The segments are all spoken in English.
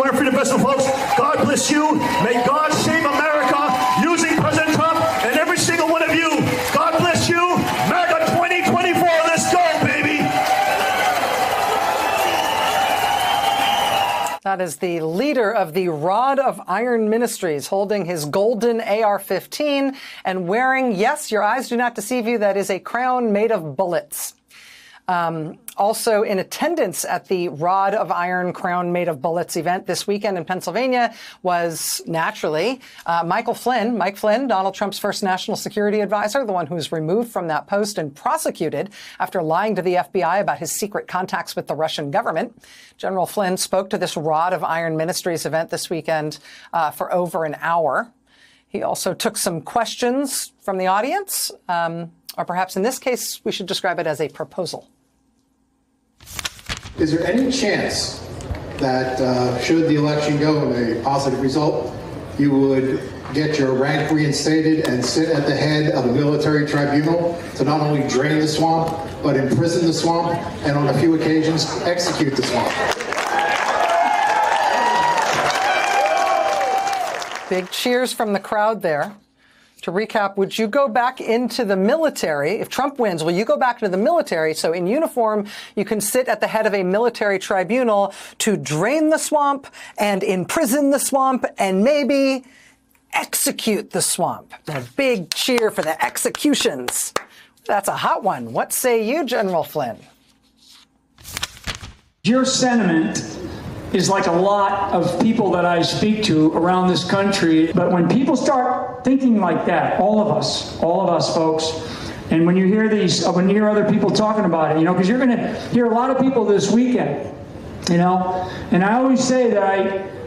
Winter Freedom Festival, folks. God bless you. May God save America using President Trump and every single one of you. God bless you. MAGA 2024. Let's go, baby. That is the leader of the Rod of Iron Ministries, holding his golden AR-15 and wearing, yes, your eyes do not deceive you, that is a crown made of bullets. Also in attendance at the Rod of Iron Crown Made of Bullets event this weekend in Pennsylvania was, naturally, Mike Flynn, Donald Trump's first national security advisor, the one who was removed from that post and prosecuted after lying to the FBI about his secret contacts with the Russian government. General Flynn spoke to this Rod of Iron Ministries event this weekend for over an hour. He also took some questions from the audience, or perhaps in this case, we should describe it as a proposal. Is there any chance that should the election go in a positive result, you would get your rank reinstated and sit at the head of a military tribunal to not only drain the swamp, but imprison the swamp, and on a few occasions, execute the swamp? Big cheers from the crowd there. To recap, would you go back into the military? If Trump wins, will you go back into the military so in uniform you can sit at the head of a military tribunal to drain the swamp and imprison the swamp and maybe execute the swamp? A big cheer for the executions. That's a hot one. What say you, General Flynn? Your sentiment is like a lot of people that I speak to around this country. But when people start thinking like that, all of us folks, and when you hear other people talking about it, because you're going to hear a lot of people this weekend, and I always say that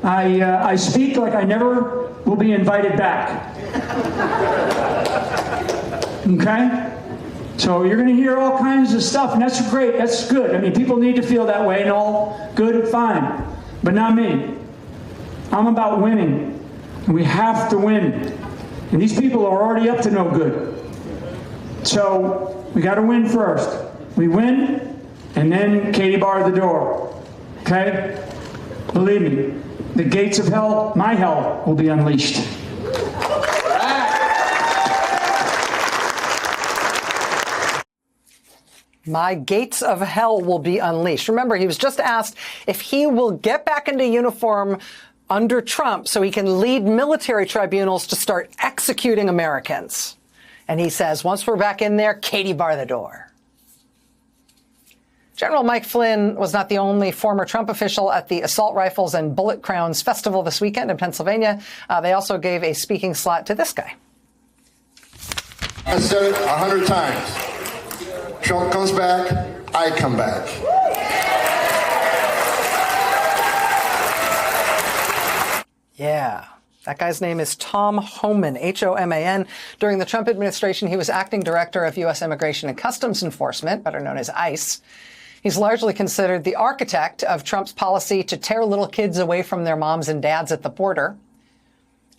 I speak like I never will be invited back. Okay? So you're going to hear all kinds of stuff, and that's great. That's good. I mean, people need to feel that way, and all good and fine. But not me. I'm about winning. And we have to win. And these people are already up to no good. So we got to win first. We win, and then Katie bar the door. Okay? Believe me, the gates of hell, my hell, will be unleashed. My gates of hell will be unleashed. Remember, he was just asked if he will get back into uniform under Trump so he can lead military tribunals to start executing Americans. And he says, once we're back in there, Katie bar the door. General Mike Flynn was not the only former Trump official at the Assault Rifles and Bullet Crowns Festival this weekend in Pennsylvania. They also gave a speaking slot to this guy. I said it 100 times. Trump comes back, I come back. Yeah. That guy's name is Tom Homan, H-O-M-A-N. During the Trump administration, he was acting director of U.S. Immigration and Customs Enforcement, better known as ICE. He's largely considered the architect of Trump's policy to tear little kids away from their moms and dads at the border.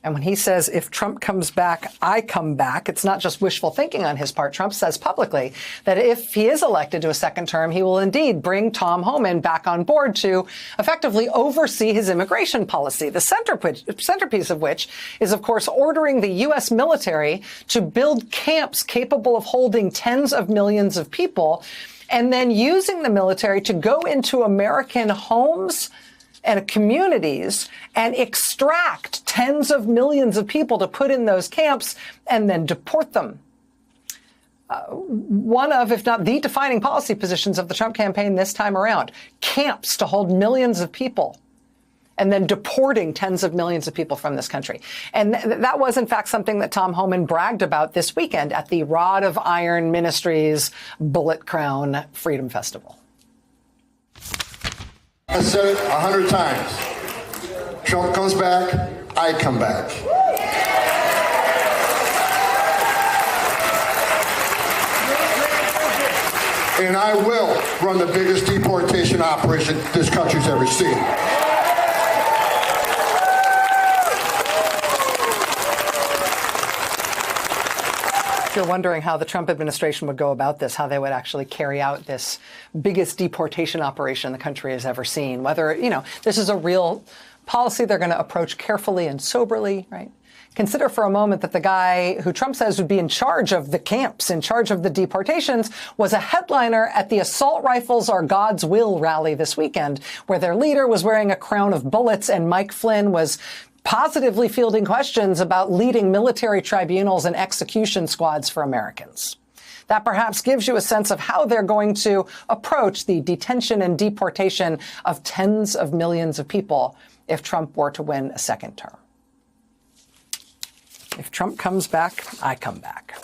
And when he says, if Trump comes back, I come back, it's not just wishful thinking on his part. Trump says publicly that if he is elected to a second term, he will indeed bring Tom Homan back on board to effectively oversee his immigration policy, the centerpiece of which is, of course, ordering the U.S. military to build camps capable of holding tens of millions of people, and then using the military to go into American homes and communities and extract tens of millions of people to put in those camps and then deport them. One of, if not the defining policy positions of the Trump campaign this time around, camps to hold millions of people and then deporting tens of millions of people from this country. And that was, in fact, something that Tom Homan bragged about this weekend at the Rod of Iron Ministries Bullet Crown Freedom Festival. I said it 100 times. Trump comes back, I come back. And I will run the biggest deportation operation this country's ever seen. If you're wondering how the Trump administration would go about this, how they would actually carry out this biggest deportation operation the country has ever seen, whether, this is a real policy they're going to approach carefully and soberly, right? Consider for a moment that the guy who Trump says would be in charge of the camps, in charge of the deportations, was a headliner at the Assault Rifles Are God's Will rally this weekend, where their leader was wearing a crown of bullets and Mike Flynn was positively fielding questions about leading military tribunals and execution squads for Americans. That perhaps gives you a sense of how they're going to approach the detention and deportation of tens of millions of people if Trump were to win a second term. If Trump comes back, I come back.